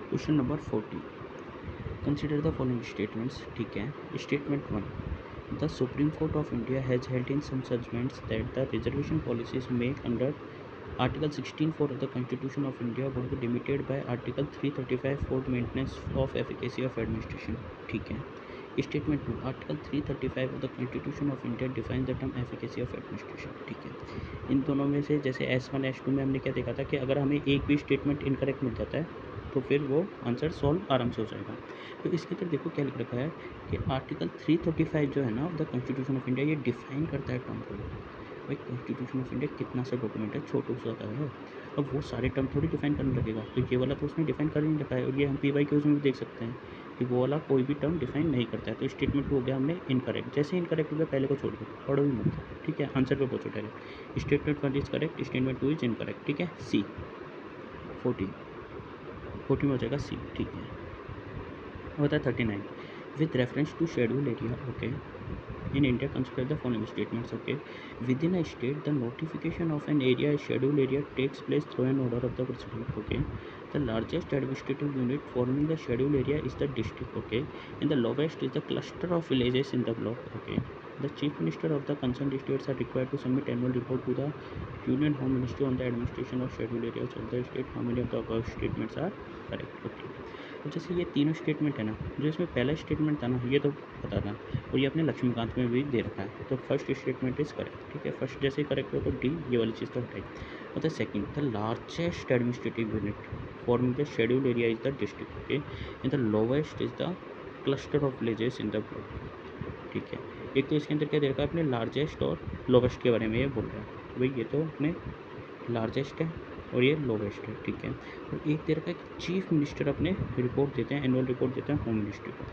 Question number 40, consider the following statements. ठीक है, statement 1, the supreme court of India has held in some judgments that the reservation policies made under article 16(4) of the Constitution of India would be limited by article 335 for the maintenance of efficacy of administration। ठीक है, statement 2, article 335 of the constitution of India define the term efficacy of administration. ठीक है, इन दोनों में से जैसे S1 S2 में हमने क्या देखा था कि अगर हमें एक भी स्टेटमेंट इनकरेक्ट मिल जाता है तो फिर वो आंसर सॉल्व आराम से हो जाएगा। तो इसके अंदर देखो क्या लिख रखा है कि आर्टिकल 335 जो है ना of the constitution of India, ये डिफाइन करता है टर्म को। भाई कॉन्स्टिट्यूशन ऑफ इंडिया कितना सा डॉक्यूमेंट है, छोटा सा है। अब वो सारे टर्म थोड़ी डिफाइन करने लगेगा, तो ये वाला तो उसने डिफाइन कर ही नहीं रखा है। और ये हम PYQs में भी देख सकते हैं कि वो वाला कोई भी टर्म डिफाइन नहीं करता है। तो स्टेटमेंट हो गया हमने इनकरेक्ट। जैसे इनकरेक्ट हो गया पहले को छोड़ दो, पढ़ो ही मत। ठीक है, आंसर पे पहुँचो direct. Statement 1 is correct, statement 2 is incorrect. ठीक है, C 40 में हो जाएगा C। ठीक है, होता है 39, with reference to schedule area. Okay, in India consider the following statements। okay, within a state the notification of an area, a scheduled area, takes place through an order of the president। okay, the largest administrative unit forming the scheduled area is the district। okay, and the lowest is the cluster of villages in the block। okay, the chief minister of the concerned states are required to submit annual report to the union home ministry on the administration of scheduled areas of the state। how many of the above statements are correct। okay, तो जैसे ये तीनों statement है ना, जो इसमें पहला statement था ना ये तो पता था, और ये अपने लक्ष्मीकांत में भी दे रखा है। तो फर्स्ट स्टेटमेंट इज करेक्ट। ठीक है, फर्स्ट जैसे करेक्ट हो तो D, ये वाली चीज़ तो हटाई। और the second, the largest administrative unit forming the scheduled area is the district. Okay, and the lowest is the cluster of villages in the block. ठीक है, एक तो इसके अंदर क्या दे रखा है, अपने लार्जेस्ट और लोवेस्ट के बारे में ये बोल रहा है। तो भाई ये तो अपने लार्जेस्ट है और ये लोवेस्ट है। ठीक है, और एक दे रखा है कि चीफ मिनिस्टर अपने रिपोर्ट देते हैं, एनुअल रिपोर्ट देते हैं होम मिनिस्ट्री को।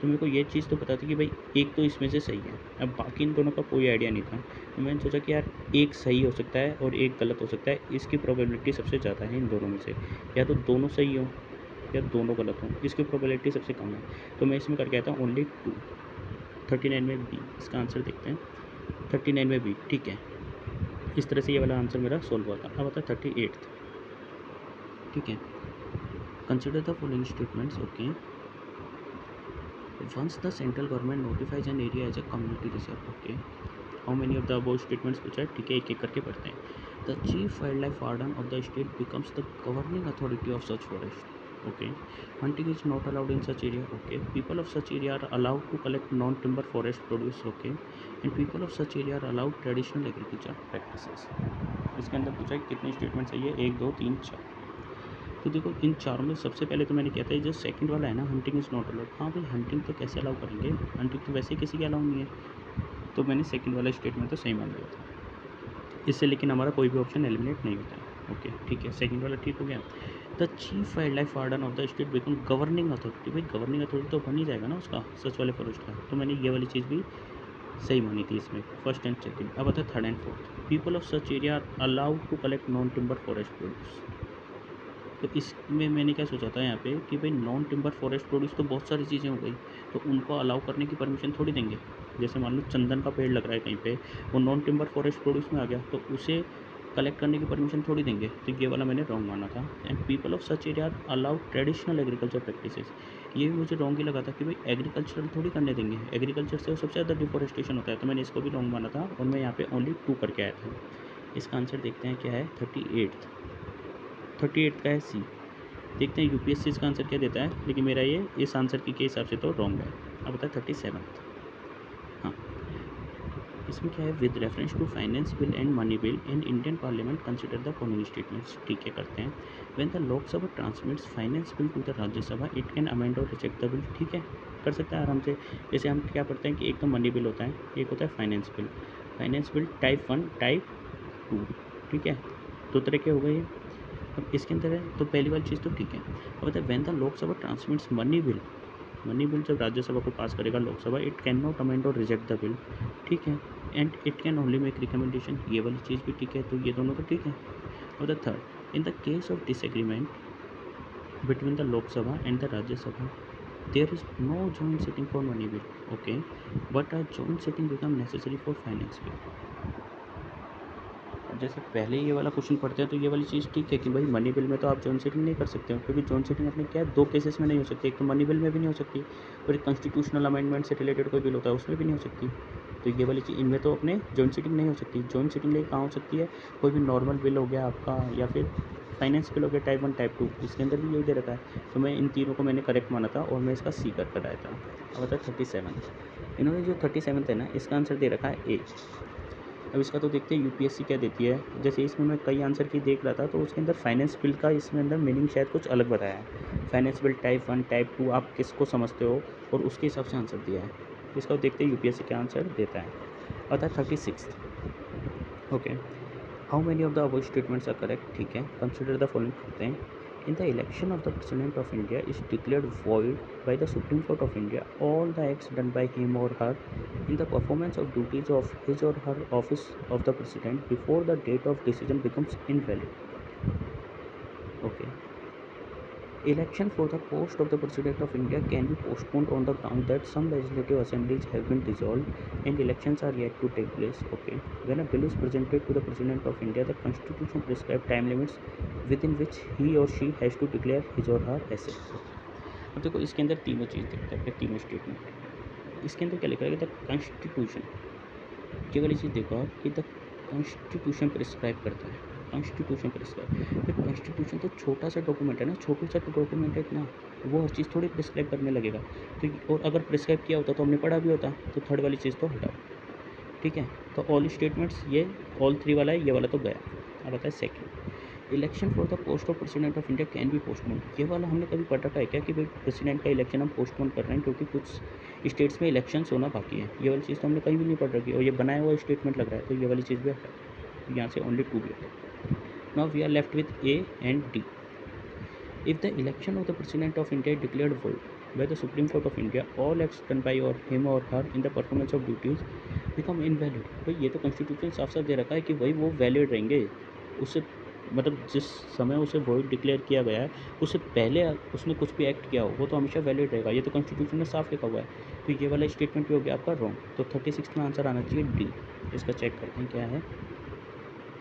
तो मेरे को ये चीज़ तो पता थी कि भाई एक तो इसमें से सही है। अब बाकी इन दोनों का कोई आइडिया नहीं था, तो मैंने सोचा कि यार एक सही हो सकता है और एक गलत हो सकता है। इसकी प्रोबेबिलिटी सबसे ज़्यादा है इन दोनों में से, या तो दोनों सही हो या दोनों गलत हों। इसकी प्रोबेबिलिटी सबसे कम है, तो मैं इसमें करके आया था ओनली 2। 39 में B, इसका आंसर देखते हैं। 39 में B। ठीक है, इस तरह से ये वाला आंसर मेरा सोल्व हुआ था। अब आता है 38। ठीक है, consider the following statements. Okay, once the central government notifies an area as a community reserve. Okay, how many of the above statements पूछा है। ठीक है, एक एक करके पढ़ते हैं। The chief wildlife warden of the state becomes the governing authority of such forest. Okay, hunting is not allowed in such area। okay, people of such area are allowed to collect non timber forest produce। okay, and people of such area are allowed traditional agriculture practices। इसके अंदर पूछा है कितने statement सही है, 1 2 3 4। तो देखो इन चारों में सबसे पहले तो मैंने किया था ये जो सेकंड वाला है ना, हंटिंग इज़ नॉट अलाउड। हाँ भाई, हंटिंग तो कैसे अलाउ करेंगे, हंटिंग तो वैसे ही किसी के अलाउ नहीं है। तो मैंने सेकंड वाला स्टेटमेंट तो सही मान लिया था इससे, लेकिन हमारा कोई भी ऑप्शन एलिमिनेट नहीं होता है। ओके, ठीक है, सेकंड वाला ठीक हो गया। The chief wildlife warden of the state become governing authority. भाई गवर्निंग अथॉरिटी तो बन ही जाएगा ना उसका, सच वाले फॉरेस्ट का। तो मैंने ये वाली चीज़ भी सही मानी थी इसमें, फर्स्ट एंड सेकंड। अब आता है third and fourth. People of such area are allowed to collect non timber forest produce. तो इसमें मैंने क्या सोचा था यहाँ पे कि भाई नॉन टिम्बर फॉरेस्ट प्रोड्यूस तो बहुत सारी चीज़ें हो गई, तो उनको अलाउ करने की परमिशन थोड़ी देंगे। जैसे मान लो चंदन का पेड़ लग रहा है कहीं पे, वो नॉन टिम्बर फॉरेस्ट प्रोड्यूस में आ गया, तो उसे कलेक्ट करने की परमिशन थोड़ी देंगे। तो ये वाला मैंने रॉन्ग माना था। And people of such area allowed traditional agriculture practices, ये भी मुझे रॉन्ग ही लगा था कि भाई एग्रीकल्चरल थोड़ी करने देंगे, एग्रीकल्चर से सबसे ज़्यादा डिफॉरेस्टेशन होता है। तो मैंने इसको भी रॉन्ग माना था और मैं यहाँ पे ओनली 2 करके आया था। इसका आंसर देखते हैं क्या है, 38 का है C। देखते हैं UPSC इसका आंसर क्या देता है, लेकिन मेरा ये इस आंसर की के हिसाब से तो रॉन्ग है। अब बता 37। हाँ, इसमें क्या है, with reference to finance bill and money bill in Indian parliament consider the following statements. ठीक है, करते हैं। When the Lok Sabha transmits finance bill to the Rajya Sabha it can amend or reject the bill. ठीक है, कर सकते हैं आराम से। जैसे हम क्या पढ़ते हैं कि एक तो मनी बिल होता है, एक होता है finance bill. Finance bill type 1 type 2। ठीक है, 2 तरह के हो गए। अब इसके अंदर है तो पहली वाली चीज़ तो ठीक है। अब बताए when the Lok Sabha transmits money bill, money bill जब राज्यसभा को पास करेगा Lok Sabha, it can not amend or reject the bill. ठीक है, and it can only make recommendation, ये वाली चीज़ भी ठीक है। तो ये दोनों तो ठीक है। और the third, in the case of disagreement between the Lok Sabha and the Rajya Sabha there is no joint sitting for money bill. Okay, but a joint sitting become necessary for finance bill. जैसे पहले ये वाला क्वेश्चन पढ़ते हैं तो ये वाली चीज़ ठीक है कि भाई मनी बिल में तो आप जॉन सीटिंग नहीं कर सकते हो, क्योंकि जॉन सीटिंग अपने क्या है, दो केसेस में नहीं हो सकती। एक तो मनी बिल में भी नहीं हो सकती, और एक कॉन्स्टिट्यूशनल अमेंडमेंट से रिलेटेड कोई बिल होता है उसमें भी नहीं हो सकती। तो ये वाली चीज़ इनमें तो अपने जॉन सीटिंग नहीं हो सकती। जॉन सीटिंग लेकिन कहाँ हो सकती है, कोई भी नॉर्मल बिल हो गया आपका, या फिर फाइनेंस बिल हो गया टाइप 1 टाइप 2, इसके अंदर भी यही दे रखा है। तो मैं इन तीनों को मैंने करेक्ट माना था और मैं इसका सी कर आया था। अब आता है 37। इन्होंने जो 37 है ना, इसका आंसर दे रखा है ए। अब इसका तो देखते हैं यूपीएससी क्या देती है। जैसे इसमें मैं कई आंसर की देख रहा था तो उसके अंदर फाइनेंस बिल का इसमें अंदर मीनिंग शायद कुछ अलग बताया है। फाइनेंस बिल टाइप 1 टाइप 2 आप किसको समझते हो, और उसके हिसाब से आंसर दिया है। इसका देखते हैं यूपीएससी क्या आंसर देता है। आता है 36। Okay, how many of the above statements are correct. ठीक है, कंसिडर द फॉलोइंग करते हैं। In the election of the president of India is declared void by the Supreme Court of India. All the acts done by him or her in the performance of duties of his or her office of the president before the date of decision becomes invalid. Okay. Election for the post of the President of India can be postponed on the ground that some legislative assemblies have been dissolved and elections are yet to take place. Okay. When a bill is presented to the President of India, the Constitution prescribes time limits within which he or she has to declare his or her assets. Okay. अब देखो इसके अंदर तीनों चीज़ देखते हैं, तीनों statement. इसके अंदर क्या लिखा है कि द कॉन्स्टिट्यूशन, ये वाली चीज़ देखो आप कि द कॉन्स्टिट्यूशन प्रिस्क्राइब करता है। कॉन्स्टिट्यूशन प्रिस्क्राइब, फिर कॉन्स्टिट्यूशन तो छोटा सा डॉक्यूमेंट है ना, छोटू सा डॉक्यूमेंट है इतना, वो हर चीज़ थोड़ी प्रिस्क्राइब करने लगेगा। तो और अगर प्रिस्क्राइब किया होता तो हमने पढ़ा भी होता। तो थर्ड वाली चीज़ तो हटाओ। ठीक है, तो ऑल स्टेटमेंट्स ये ऑल 3 वाला है, ये वाला तो गया। अब आता है second, election for the post of president of India can be postpone. ये वाला हमने कभी पढ़ रखा है क्या कि भाई प्रेसिडेंट का इलेक्शन हम पोस्टपोन कर रहे हैं क्योंकि कुछ स्टेट्स में इलेक्शंस होना बाकी है। ये वाली चीज़ तो हमने कहीं भी नहीं पढ़ रखी, और ये बनाया हुआ स्टेटमेंट लग रहा है, तो ये वाली चीज़ भी हटा। यहाँ से ओनली 2 भी हटा। Now we are left with A and D. If the election of the President of India is declared void by the Supreme Court of India, all acts done by him or her in the performance of duties become invalid. भाई ये तो constitution साफ साफ दे रखा है कि भाई वो वैलिड रहेंगे। उससे मतलब जिस समय उसे वॉइड डिक्लेयर किया गया है उससे पहले उसने कुछ भी एक्ट किया हो वो तो हमेशा वैलिड रहेगा। ये तो कॉन्स्टिट्यूशन में साफ लिखा हुआ है। तो ये वाला स्टेटमेंट भी हो गया आपका रॉन्ग। तो 36 में आंसर आना चाहिए डी। इसका चेक करते हैं क्या है।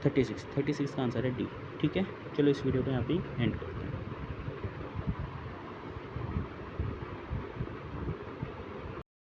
36 का आंसर है डी। ठीक है, चलो इस वीडियो को यहाँ पे एंड करते हैं।